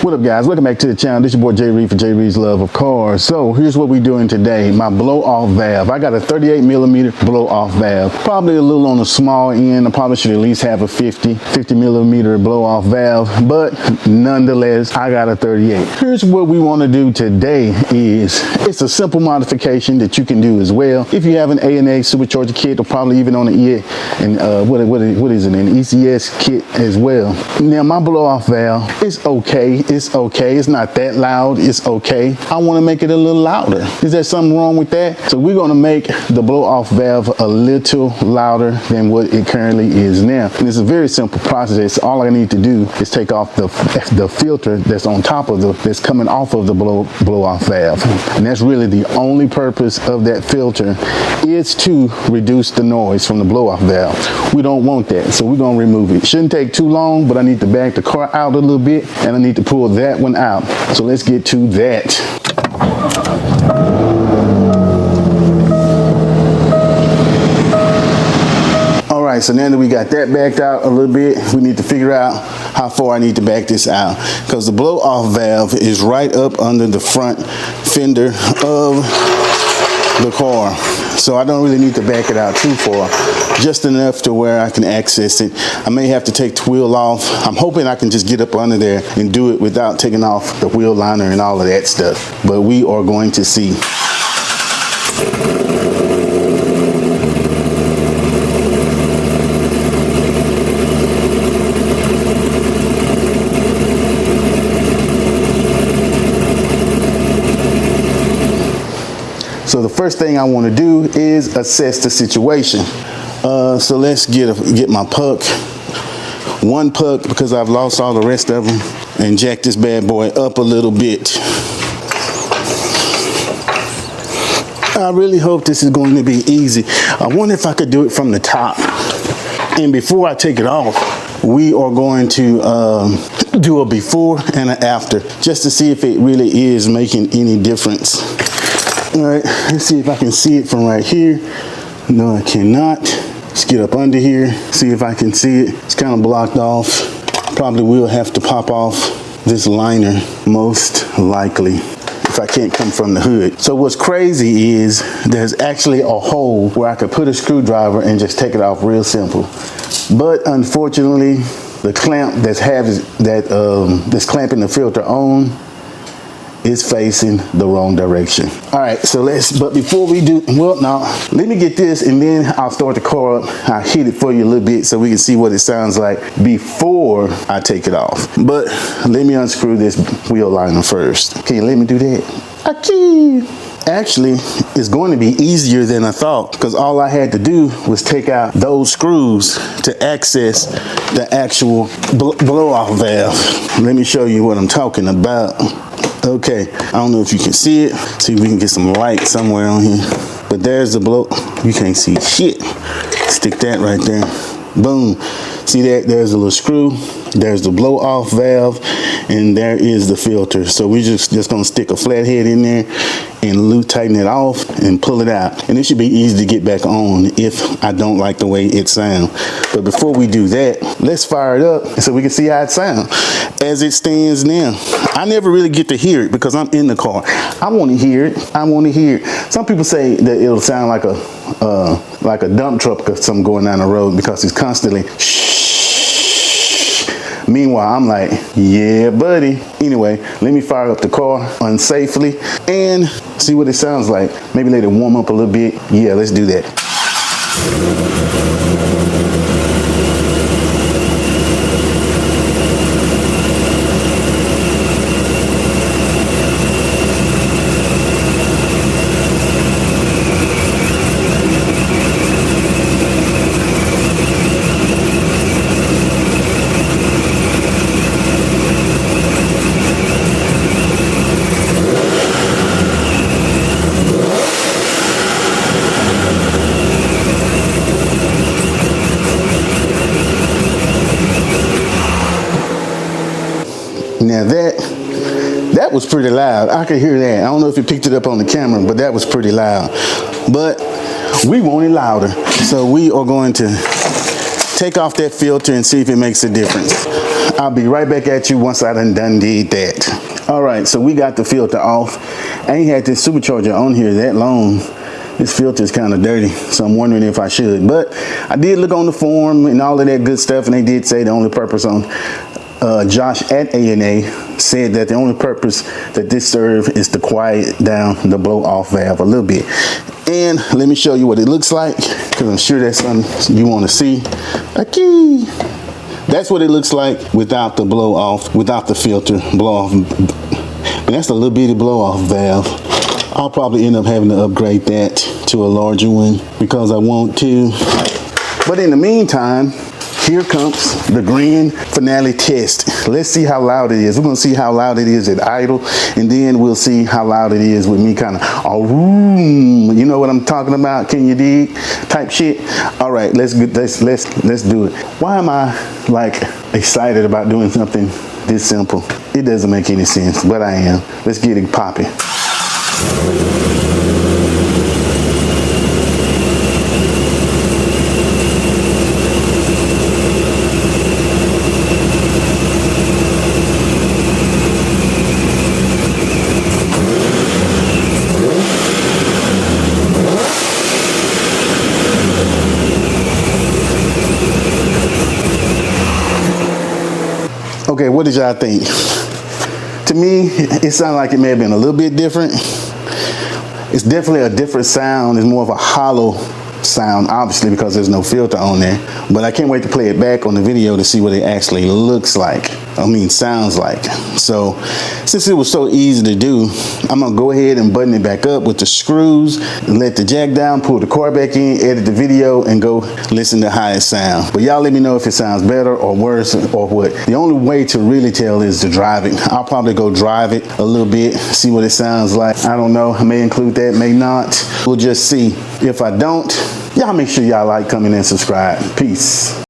What up, guys? Welcome back to the channel. This is your boy Jay Reed for Jay Reed's Love of Cars. So here's what we're doing today. My blow-off valve. I got a 38 millimeter blow-off valve. Probably a little on the small end. I probably should at least have a 50 millimeter blow-off valve, but nonetheless, I got a 38. Here's what we want to do today. It's a simple modification that you can do as well. If you have an A&A supercharger kit, or probably even on the EA and what is it, an ECS kit as well. Now my blow-off valve is okay. It's okay. It's not that loud. It's okay. I want to make it a little louder. Is there something wrong with that? So we're going to make the blow-off valve a little louder than what it currently is now. And it's a very simple process. All I need to do is take off the filter that's on top of that's coming off of the blow-off valve. And that's really the only purpose of that filter, is to reduce the noise from the blow-off valve. We don't want that, so we're going to remove it. Shouldn't take too long, but I need to back the car out a little bit, and I need to pull that one out. So let's get to that. All right, so now that we got that backed out a little bit, we need to figure out how far I need to back this out, because the blow-off valve is right up under the front fender of the car. So I don't really need to back it out too far, just enough to where I can access it. I may have to take the wheel off. I'm hoping I can just get up under there and do it without taking off the wheel liner and all of that stuff. But we are going to see. So the first thing I want to do is assess the situation. So let's get my puck, one puck, because I've lost all the rest of them, and jack this bad boy up a little bit. I really hope this is going to be easy. I wonder if I could do it from the top. And before I take it off, we are going to do a before and an after, just to see if it really is making any difference. All right, let's see if I can see it from right here. No, I cannot. Let's get up under here, see if I can see it. It's kind of blocked off. Probably will have to pop off this liner, most likely, if I can't come from the hood. So what's crazy is there's actually a hole where I could put a screwdriver and just take it off real simple. But unfortunately, the clamp that's clamping the filter on is facing the wrong direction. All right, so but before we do, well, now let me get this, and then I'll start the car up. I'll hit it for you a little bit so we can see what it sounds like before I take it off. But let me unscrew this wheel liner first. Can you let me do that? Okay. Actually, it's going to be easier than I thought, because all I had to do was take out those screws to access the actual blow-off valve. Let me show you what I'm talking about. Okay, I don't know if you can see it. See if we can get some light somewhere on here. But there's the blow. You can't see shit. Stick that right there. Boom. See that? There's a little screw. There's the blow off valve, and there is the filter. So we're just gonna stick a flathead in there and tighten it off and pull it out. And it should be easy to get back on if I don't like the way it sounds. But before we do that, let's fire it up so we can see how it sounds. As it stands now, I never really get to hear it because I'm in the car. I want to hear it. I want to hear it. Some people say that it'll sound like a dump truck or something going down the road because it's constantly shh. Meanwhile, I'm like, yeah, buddy. Anyway, let me fire up the car unsafely and see what it sounds like. Maybe let it warm up a little bit. Yeah, let's do that. Now that was pretty loud. I could hear that. I don't know if you picked it up on the camera, but that was pretty loud. But we want it louder. So we are going to take off that filter and see if it makes a difference. I'll be right back at you once I done did that. All right, so we got the filter off. I ain't had this supercharger on here that long. This filter is kind of dirty, so I'm wondering if I should. But I did look on the forum and all of that good stuff, and they did say the only purpose on Josh at A&A said that the only purpose that this serves is to quiet down the blow off valve a little bit. And let me show you what it looks like, because I'm sure that's something you want to see. Okay. That's what it looks like without the blow off, without the filter blow off. And that's a little bitty blow off valve. I'll probably end up having to upgrade that to a larger one because I want to. But in the meantime, here comes the grand finale test. Let's see how loud it is. We're gonna see how loud it is at idle, and then we'll see how loud it is with me kind of, you know what I'm talking about? Can you dig? Type shit. All right, let's do it. Why am I like excited about doing something this simple? It doesn't make any sense, but I am. Let's get it popping. Okay, what did y'all think? To me, it sounded like it may have been a little bit different. It's definitely a different sound. It's more of a hollow sound, obviously, because there's no filter on there. But I can't wait to play it back on the video to see what it actually looks like. Sounds like. So, since it was so easy to do, I'm gonna go ahead and button it back up with the screws, let the jack down, pull the car back in, edit the video, and go listen to how it sounds. But y'all let me know if it sounds better or worse or what. The only way to really tell is to drive it. I'll probably go drive it a little bit, see what it sounds like. I don't know, I may include that, may not. We'll just see. If I don't, y'all make sure y'all like, comment, and subscribe. Peace.